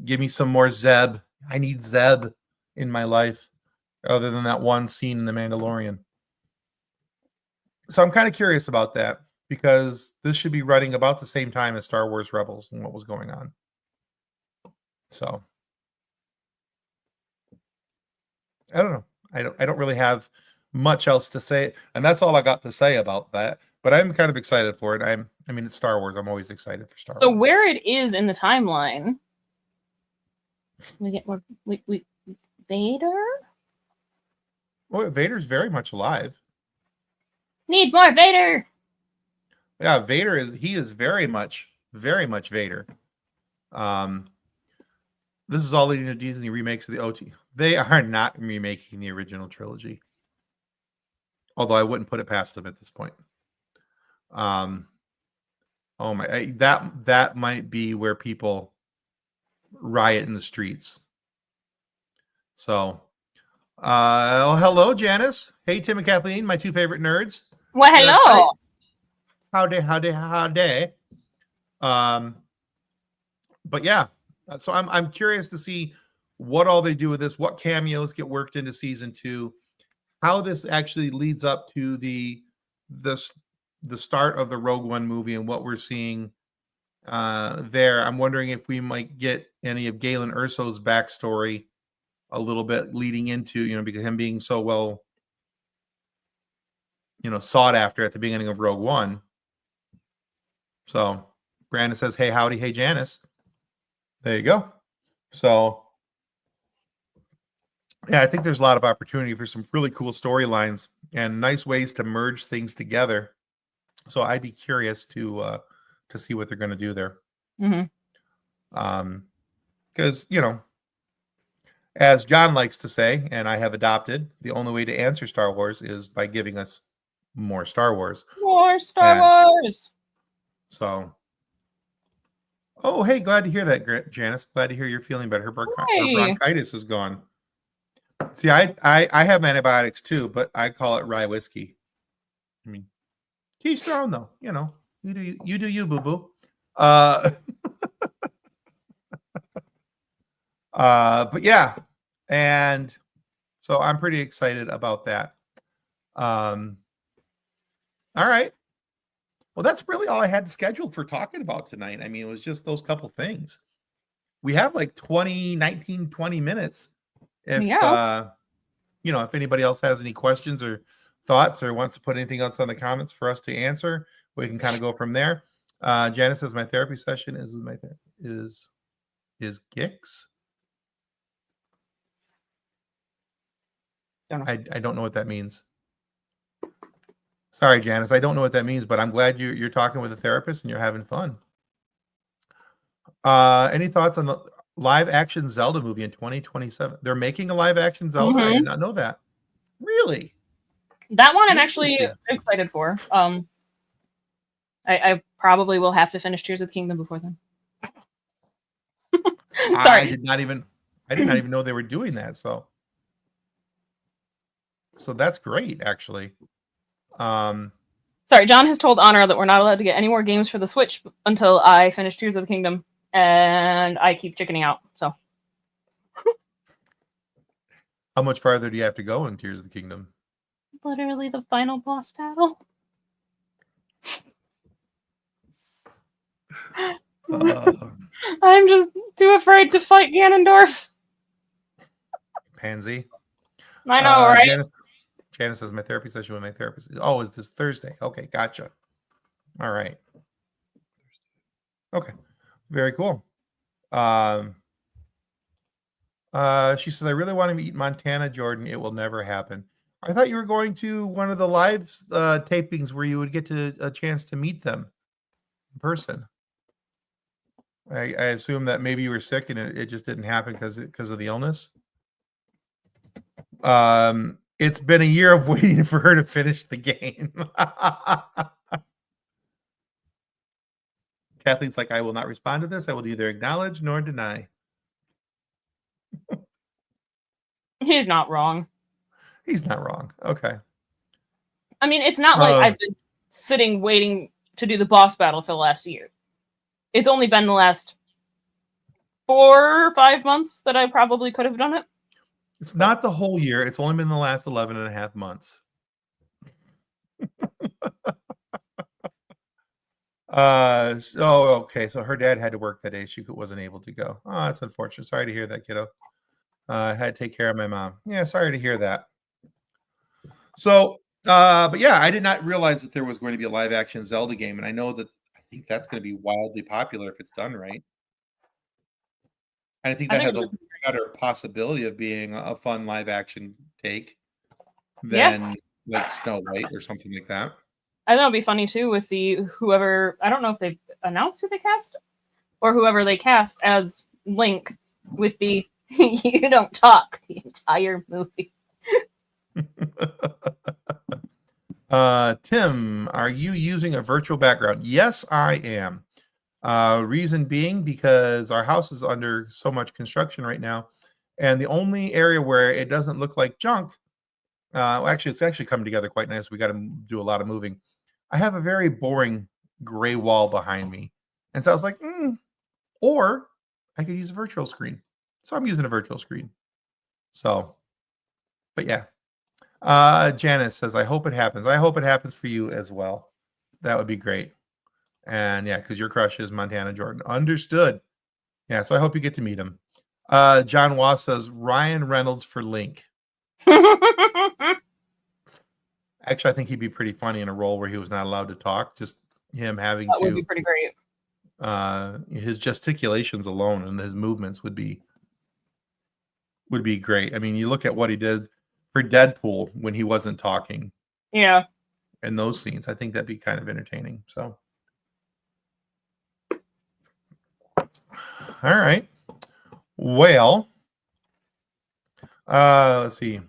Give me some more Zeb. I need Zeb in my life, other than that one scene in The Mandalorian. So I'm kind of curious about that, because this should be running about the same time as Star Wars Rebels and what was going on. So I don't know. I don't really have much else to say, and that's all I got to say about that. But I'm kind of excited for it. I mean, it's Star Wars. I'm always excited for Star Wars. So where it is in the timeline, we get more. We Vader. Well, Vader's very much alive. Need more Vader. Yeah, Vader is very much Vader. This is all leading to Disney remakes of the OT. They are not remaking the original trilogy, although I wouldn't put it past them at this point. Oh my, that might be where people riot in the streets. So, hello, Janice. Hey, Tim and Kathleen, my 2 favorite nerds. Well, hello. Howdy. But yeah, so I'm curious to see what all they do with this, what cameos get worked into season 2, how this actually leads up to the start of the Rogue One movie and what we're seeing there. I'm wondering if we might get any of Galen Erso's backstory a little bit leading into, because him being so well sought after at the beginning of Rogue One. So Brandon says, "Hey, howdy, hey Janice." There you go. So yeah, I think there's a lot of opportunity for some really cool storylines and nice ways to merge things together. So I'd be curious to see what they're going to do there. Because as John likes to say, and I have adopted, the only way to answer Star Wars is by giving us more Star Wars. More Star Wars. So, oh, hey, glad to hear that, Janice. Glad to hear you're feeling better. Her bronchitis is gone. See, I have antibiotics too, but I call it rye whiskey. I mean, each their own, though. You do you, boo boo. But yeah, and so I'm pretty excited about that. All right. Well, that's really all I had scheduled for talking about tonight. I mean, it was just those couple things. We have like 20 minutes. If if anybody else has any questions or thoughts or wants to put anything else on the comments for us to answer, we can kind of go from there. Janice says my therapy session is with is Gix. I don't know what that means. Sorry, Janice. I don't know what that means, but I'm glad you're talking with a therapist and you're having fun. Any thoughts on the live action Zelda movie in 2027? They're making a live action Zelda? I did not know that. Really? That one I'm actually excited for. I probably will have to finish Tears of the Kingdom before then. Sorry. I did not even know they were doing that. So that's great, actually. Sorry, John has told Honor that we're not allowed to get any more games for the Switch until I finish Tears of the Kingdom, and I keep chickening out. So, how much farther do you have to go in Tears of the Kingdom? Literally the final boss battle. I'm just too afraid to fight Ganondorf. Pansy. I know, right? Janice says my therapy session with my therapist. Oh, is this Thursday? Okay, gotcha. All right. Okay, very cool. She says I really want to meet Montana Jordan. It will never happen. I thought you were going to one of the live tapings where you would get a chance to meet them in person. I assume that maybe you were sick and it just didn't happen because of the illness. It's been a year of waiting for her to finish the game. Kathleen's like, I will not respond to this. I will neither acknowledge nor deny. He's not wrong. He's not wrong. Okay. I mean, it's not like I've been sitting waiting to do the boss battle for the last year. It's only been the last 4 or 5 months that I probably could have done it. It's not the whole year. It's only been the last 11 and a half months. Okay. So her dad had to work that day. She wasn't able to go. Oh, that's unfortunate. Sorry to hear that, kiddo. I had to take care of my mom. Yeah, sorry to hear that. So, but yeah, I did not realize that there was going to be a live action Zelda game. And I think that's going to be wildly popular if it's done right. And I think that has a better possibility of being a fun live action take than like Snow White or something like that. I thought it'd be funny too with whoever, I don't know if they've announced who they cast or whoever they cast as Link with the you don't talk the entire movie. Tim, are you using a virtual background? Yes, I am. Reason being because our house is under so much construction right now, and the only area where it doesn't look like junk, it's actually coming together quite nice. We got to do a lot of moving. I have a very boring gray wall behind me, and so I was like, or I could use a virtual screen. So I'm using a virtual screen. So, but yeah. Janice says, I hope it happens. I hope it happens for you as well. That would be great. And yeah, because your crush is Montana Jordan. Understood. Yeah, so I hope you get to meet him. John Wass says, Ryan Reynolds for Link. Actually, I think he'd be pretty funny in a role where he was not allowed to talk. Just him having That would be to, pretty great. his gesticulations alone and his movements would be great. I mean, you look at what he did for Deadpool when he wasn't talking Yeah. in those scenes. I think that'd be kind of entertaining. So, all right. Well, let's see.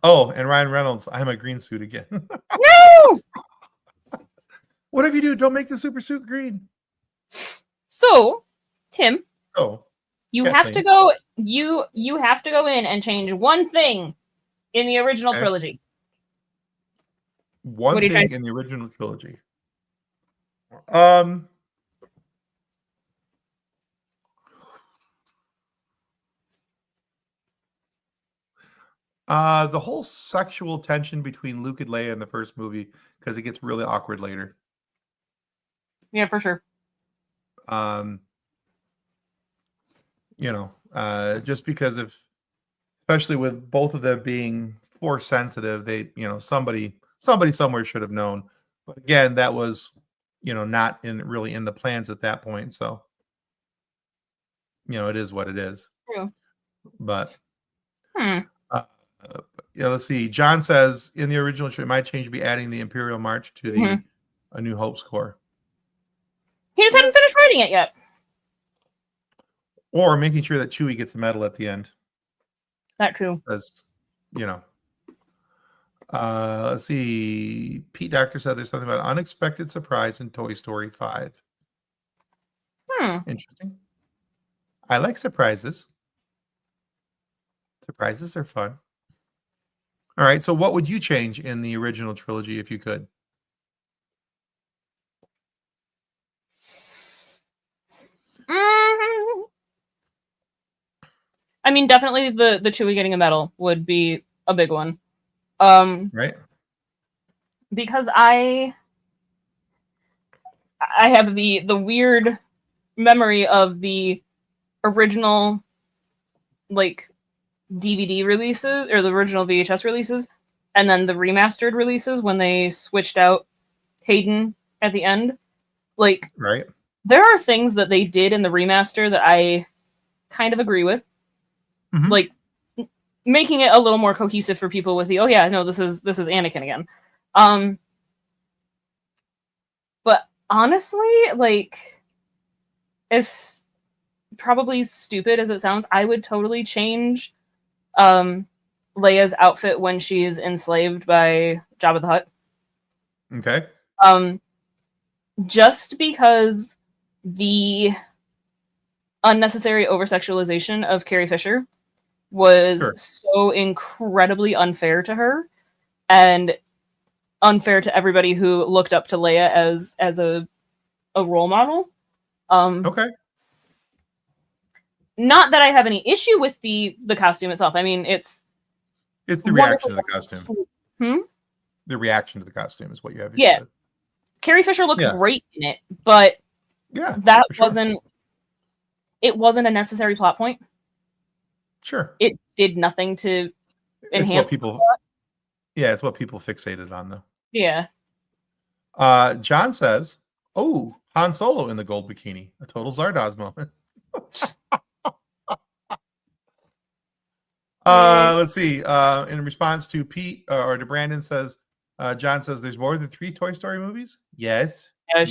Oh, and Ryan Reynolds, I'm a green suit again. No! Whatever you do, don't make the super suit green. So, Tim, Oh, you catch have me. to go. You have to go in and change one thing in the original Okay. trilogy. One What are you thing trying- in the original trilogy. The whole sexual tension between Luke and Leia in the first movie, because it gets really awkward later. Yeah, for sure. Just because of, especially with both of them being force sensitive, they, somebody somewhere should have known. But again, that was, not really in the plans at that point. So, it is what it is. True. But, Hmm. let's see. John says in the original, it might change be adding the Imperial March to the A New Hope score. He just hadn't finished writing it yet. Or making sure that Chewie gets a medal at the end. That too. Because, let's see. Pete Doctor said there's something about unexpected surprise in Toy Story 5. Interesting. I like surprises. Surprises are fun. All right. So what would you change in the original trilogy if you could? I mean, definitely the Chewie getting a medal would be a big one. Right. Because I have the weird memory of the original like DVD releases or the original VHS releases and then the remastered releases when they switched out Hayden at the end. Like, right. There are things that they did in the remaster that I kind of agree with. Mhm. Like making it a little more cohesive for people with the this is Anakin again. But honestly, like, as probably stupid as it sounds, I would totally change Leia's outfit when she's enslaved by Jabba the Hutt. Okay. Just because the unnecessary over-sexualization of Carrie Fisher was so incredibly unfair to her and unfair to everybody who looked up to Leia as a role model. Okay. Not that I have any issue with the costume itself. I mean, it's the reaction to the costume. The reaction to the costume is what you have. Yeah. Carrie Fisher looked great in it, but that wasn't it wasn't a necessary plot point. Sure. It did nothing to enhance people. It's what people fixated on, though. Yeah. John says, "Oh, Han Solo in the gold bikini, a total Zardoz moment." Let's see. In response to Pete or to Brandon says, John says, "There's more than 3 Toy Story movies." Yes. You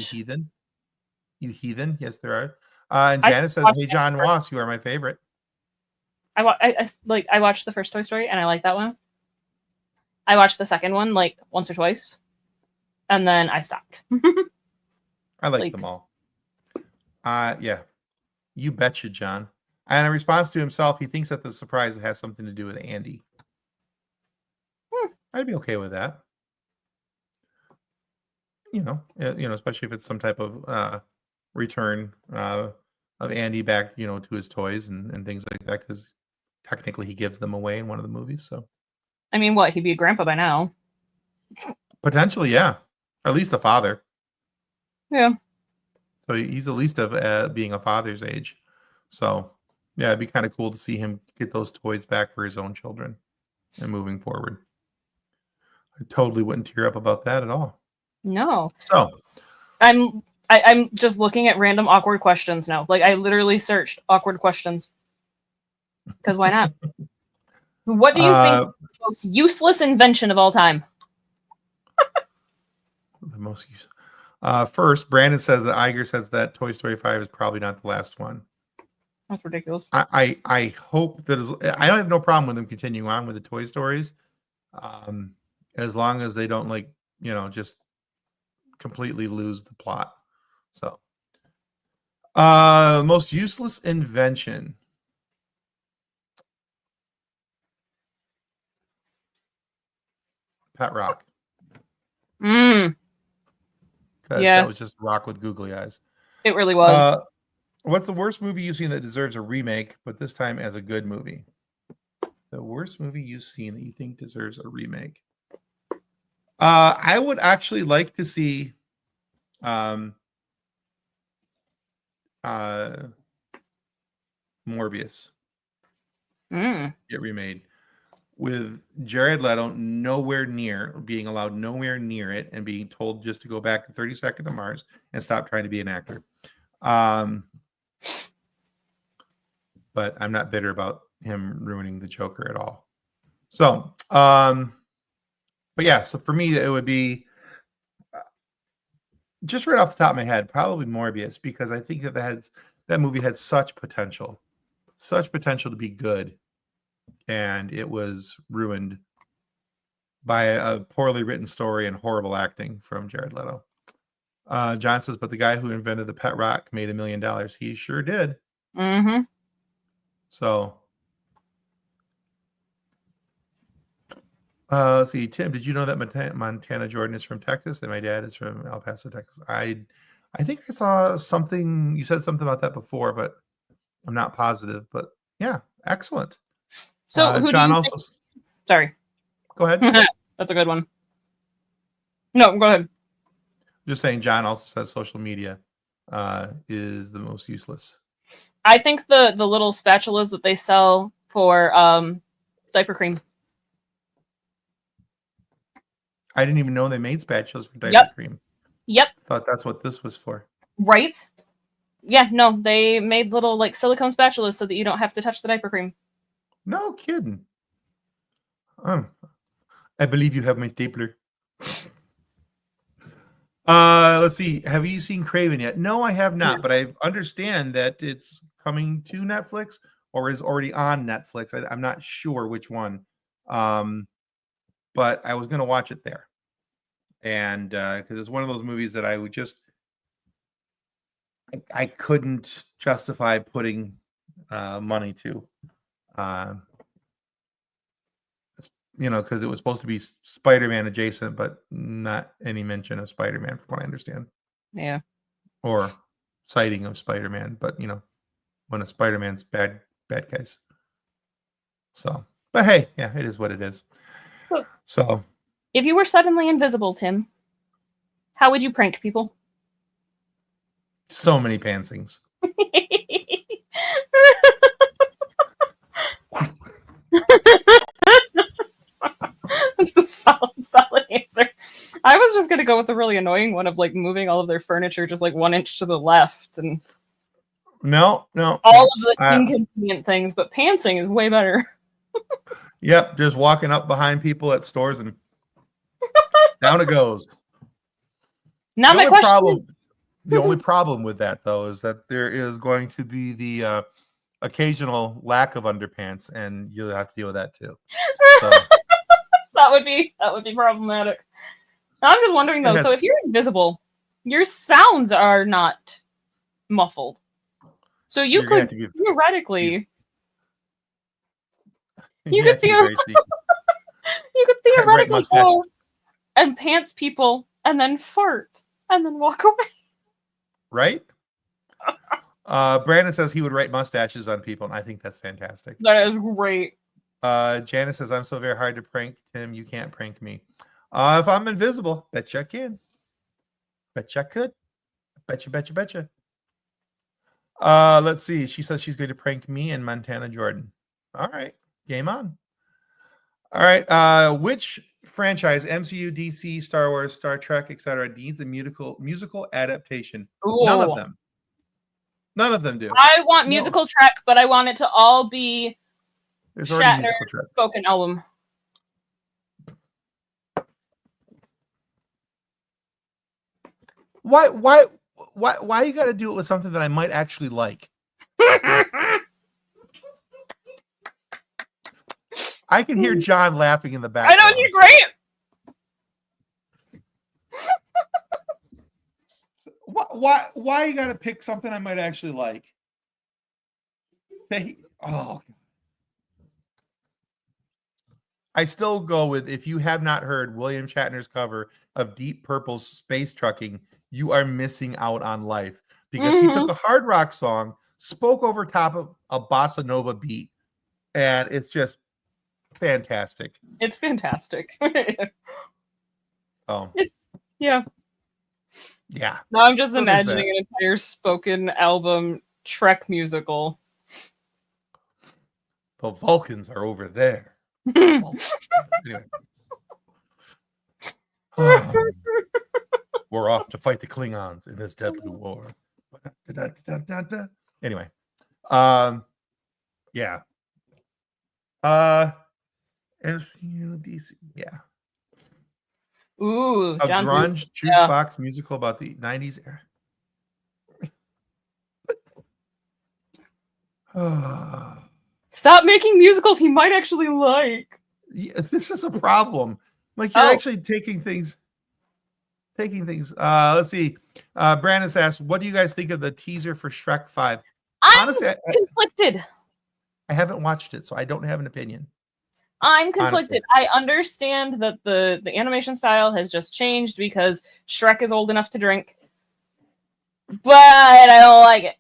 heathen. Yes, there are. And Janice says, "Hey, John Ross, you are my favorite." I watched the first Toy Story and I like that one. I watched the second one like once or twice, and then I stopped. I like them all. You betcha, John. And in response to himself, he thinks that the surprise has something to do with Andy. I'd be okay with that. Especially if it's some type of return of Andy back, to his toys and things like that, because technically he gives them away in one of the movies. So, I mean, what? He'd be a grandpa by now. Potentially, yeah. At least a father. Yeah. So he's at least of being a father's age. So, yeah, it'd be kind of cool to see him get those toys back for his own children and moving forward. I totally wouldn't tear up about that at all. No. So I'm just looking at random awkward questions now. Like I literally searched awkward questions. Because why not? What do you think is the most useless invention of all time? The most use. First, Brandon says that Iger says that Toy Story 5 is probably not the last one. That's ridiculous. I hope that I don't have no problem with them continuing on with the Toy Stories, as long as they don't just completely lose the plot. So, most useless invention. Pet rock. Yeah, That was just rock with googly eyes. It really was. What's the worst movie you've seen that deserves a remake, but this time as a good movie? The worst movie you've seen that you think deserves a remake? I would actually like to see Morbius get remade with Jared Leto being allowed nowhere near it and being told just to go back to 32nd to Mars and stop trying to be an actor. But I'm not bitter about him ruining the Joker at all. So, but yeah, so for me, it would be just right off the top of my head, probably Morbius, because I think that movie had such potential to be good, and it was ruined by a poorly written story and horrible acting from Jared Leto. John says, but the guy who invented the pet rock made $1 million. He sure did. Mm-hmm. So, let's see. Tim, did you know that Montana Jordan is from Texas and my dad is from El Paso, Texas? I think I saw something. You said something about that before, but I'm not positive. But yeah, excellent. So, who John do you also. Sorry. Go ahead. That's a good one. No, go ahead. Just saying, John also says social media is the most useless. I think the little spatulas that they sell for diaper cream. I didn't even know they made spatulas for diaper cream. Yep. Thought that's what this was for. Right? Yeah, no, they made little like silicone spatulas so that you don't have to touch the diaper cream. No kidding. I believe you have my stapler. Let's see. Have you seen Craven yet? No, I have not, but I understand that it's coming to Netflix or is already on Netflix. I'm not sure which one. But I was going to watch it there. And because it's one of those movies that I would just I couldn't justify putting money to. Because it was supposed to be Spider-Man adjacent, but not any mention of Spider-Man, from what I understand. Yeah. Or sighting of Spider-Man, but one of Spider-Man's bad guys. So, but hey, yeah, it is what it is. So, if you were suddenly invisible, Tim, how would you prank people? So many pantsings. That's a solid answer. I was just gonna go with the really annoying one of like moving all of their furniture just like 1 inch to the left and no, all of the inconvenient things, but pantsing is way better. Yep, just walking up behind people at stores and down it goes. Now my question. The only problem with that though is that there is going to be the occasional lack of underpants, and you'll have to deal with that too. So. That would be problematic. I'm just wondering though. So if you're invisible, your sounds are not muffled. So you could theoretically, you could theoretically go and pants people and then fart and then walk away. Right? Brandon says he would write mustaches on people, and I think that's fantastic. That is great. Janice says, I'm so very hard to prank, Tim. You can't prank me. If I'm invisible, bet you I can. Bet you I could. Betcha. Let's see. She says she's going to prank me and Montana Jordan. All right. Game on. All right. Which franchise, MCU, DC, Star Wars, Star Trek, etc., needs a musical adaptation. Ooh. None of them. None of them do. I want No. musical Trek, but I want it to all be There's already Shatner musical Trek. spoken album. Why you got to do it with something that I might actually like? I can hear John laughing in the I background. know, he's great. Why you got to pick something I might actually like? I still go with, if you have not heard William Shatner's cover of Deep Purple's Space Trucking, you are missing out on life, because he took a hard rock song, spoke over top of a bossa nova beat, and it's just fantastic. It's fantastic. Oh, yeah. Now I'm just imagining an entire spoken album Trek musical. The Vulcans are over there. Anyway. We're off to fight the Klingons in this deadly war. Anyway, yeah. DC, yeah. Ooh, A Johnson's, grunge jukebox musical about the 90s era. Stop making musicals he might actually like. Yeah, this is a problem. Like, you're actually taking things. Let's see. Brandon asked, what do you guys think of the teaser for Shrek 5? Honestly, conflicted. I haven't watched it, so I don't have an opinion. I'm conflicted. Honestly. I understand that the animation style has just changed because Shrek is old enough to drink, but I don't like it.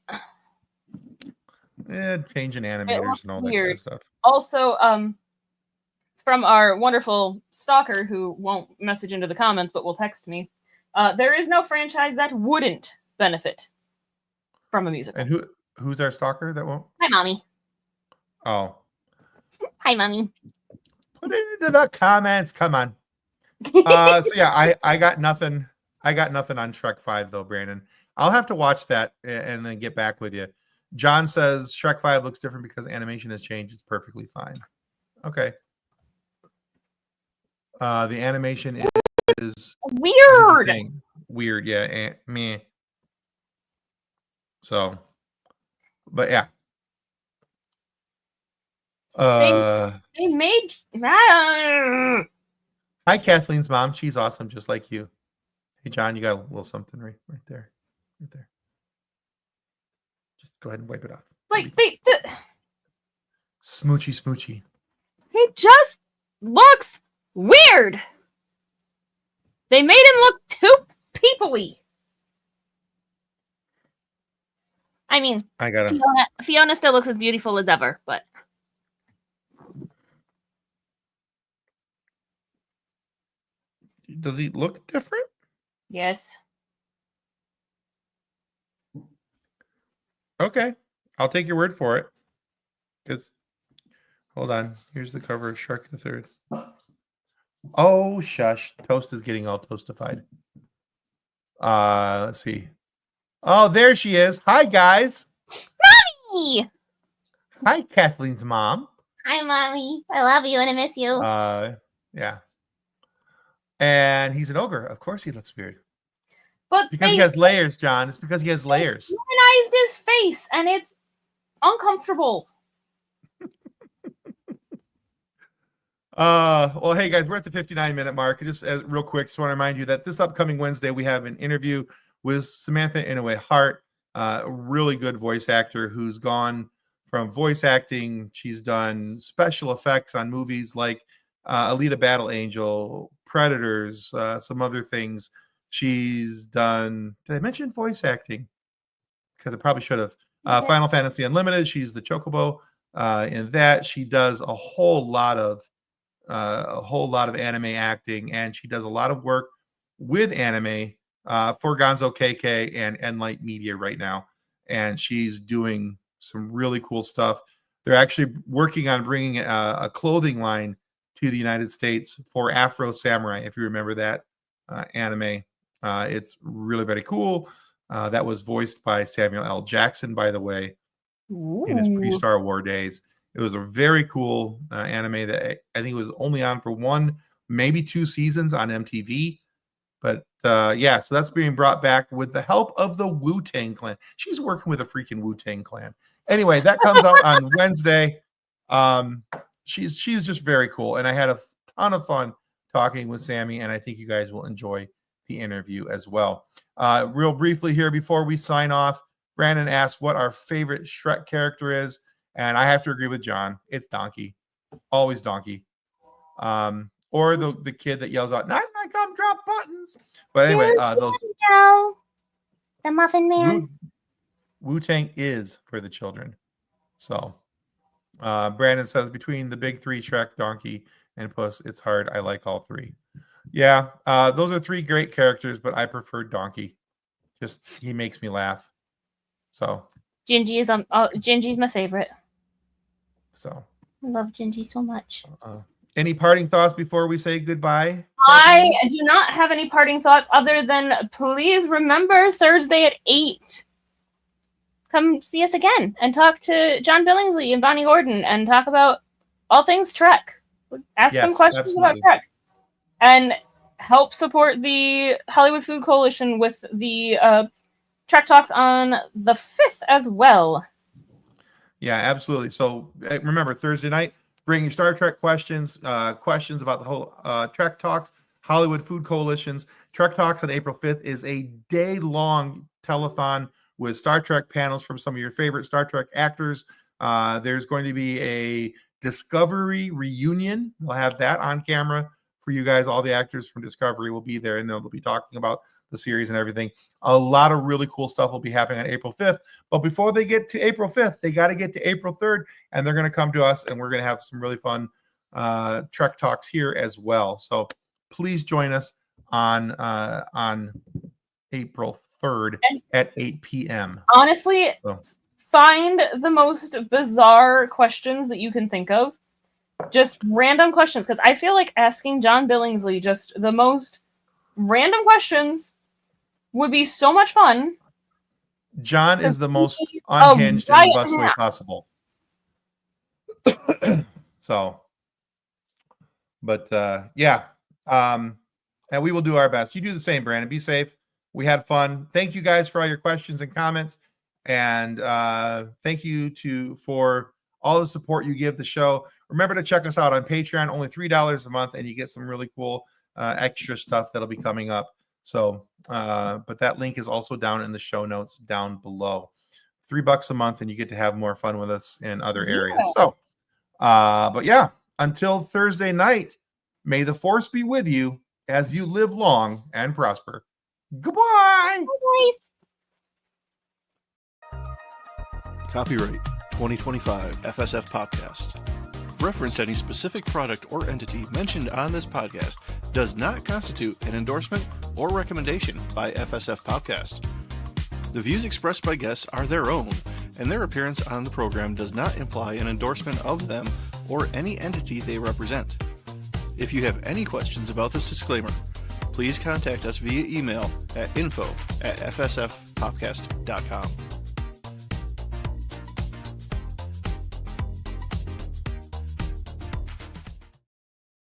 Yeah, changing animators and all that kind of stuff. Also, from our wonderful stalker who won't message into the comments but will text me, there is no franchise that wouldn't benefit from a musical. And who's our stalker that won't? Hi, Mommy. Oh. Hi, Mommy. Put it into the comments. Come on. So yeah, I got nothing. I got nothing on Shrek 5 though, Brandon. I'll have to watch that and then get back with you. John says Shrek 5 looks different because animation has changed. It's perfectly fine. Okay. The animation is weird. Weird, yeah. Meh. So, but yeah. They made. Hi, Kathleen's mom. She's awesome, just like you. Hey, John, you got a little something right there. Right there. Just go ahead and wipe it off. Like, Smoochy. He just looks weird. They made him look too people-y. I mean, Fiona still looks as beautiful as ever, but does he look different? Yes. Okay. I'll take your word for it. Because, hold on. Here's the cover of Shrek the Third. Oh, shush. Toast is getting all toastified. Let's see. Oh, there she is. Hi, guys. Mommy! Hi, Kathleen's mom. Hi, Mommy. I love you and I miss you. Yeah. And he's an ogre. Of course he looks weird. But because he has layers, John. It's because he has layers. They humanized his face, and it's uncomfortable. Well, hey guys, we're at the 59-minute mark. Just real quick, just want to remind you that this upcoming Wednesday we have an interview with Samantha Inouye Hart, a really good voice actor who's gone from voice acting. She's done special effects on movies like Alita Battle Angel, Predators, some other things. She's done. Did I mention voice acting? Because I probably should have. Final Fantasy Unlimited. She's the Chocobo. In that, she does a whole lot of anime acting, and she does a lot of work with anime for Gonzo KK and Enlight Media right now. And she's doing some really cool stuff. They're actually working on bringing a clothing line to the United States for Afro Samurai, if you remember that anime. It's really very cool. That was voiced by Samuel L. Jackson, by the way, in his pre-Star Wars days. It was a very cool anime that I think was only on for 1, maybe 2 seasons on MTV. But yeah, so that's being brought back with the help of the Wu-Tang Clan. She's working with a freaking Wu-Tang Clan. Anyway, that comes out on Wednesday. She's just very cool, and I had a ton of fun talking with Sammy, and I think you guys will enjoy the interview as well. Real briefly here before we sign off, Brandon asked what our favorite Shrek character is, and I have to agree with John. It's Donkey, always Donkey, or the kid that yells out, "Not my gumdrop buttons." But anyway, those the Muffin Man. Wu-Tang is for the children. So Brandon says between the big 3, Shrek, Donkey, and Puss, it's hard. I like all 3. Yeah, those are 3 great characters, but I prefer Donkey. Just he makes me laugh. So Gingy is Gingy's my favorite. So I love Gingy so much. Any parting thoughts before we say goodbye? I do not have any parting thoughts other than please remember Thursday at 8. Come see us again and talk to John Billingsley and Bonnie Gordon and talk about all things Trek. Ask them questions about Trek. And help support the Hollywood Food Coalition with the Trek Talks on the 5th as well. Yeah, absolutely. So remember, Thursday night, bring your Star Trek questions, questions about the whole Trek Talks, Hollywood Food Coalitions. Trek Talks on April 5th is a day-long telethon with Star Trek panels from some of your favorite Star Trek actors. There's going to be a Discovery reunion. We'll have that on camera for you guys. All the actors from Discovery will be there, and they'll be talking about the series and everything. A lot of really cool stuff will be happening on April 5th. But before they get to April 5th, they got to get to April 3rd, and they're going to come to us, and we're going to have some really fun Trek Talks here as well. So please join us on April 3rd at 8 p.m. Honestly, find the most bizarre questions that you can think of. Just random questions, because I feel like asking John Billingsley just the most random questions would be so much fun. John is the most unhinged in the best way possible. So, but yeah, and we will do our best. You do the same, Brandon. Be safe. We had fun. Thank you guys for all your questions and comments, and thank you for all the support you give the show. Remember to check us out on Patreon, only $3 a month, and you get some really cool extra stuff that'll be coming up. So, but that link is also down in the show notes down below. $3 a month, and you get to have more fun with us in other areas. So, but yeah, until Thursday night, may the force be with you as you live long and prosper. Goodbye. Copyright 2025 FSF PopCast. Reference any specific product or entity mentioned on this podcast does not constitute an endorsement or recommendation by FSF PopCast. The views expressed by guests are their own, and their appearance on the program does not imply an endorsement of them or any entity they represent. If you have any questions about this disclaimer, please contact us via email at info@fsfpopcast.com.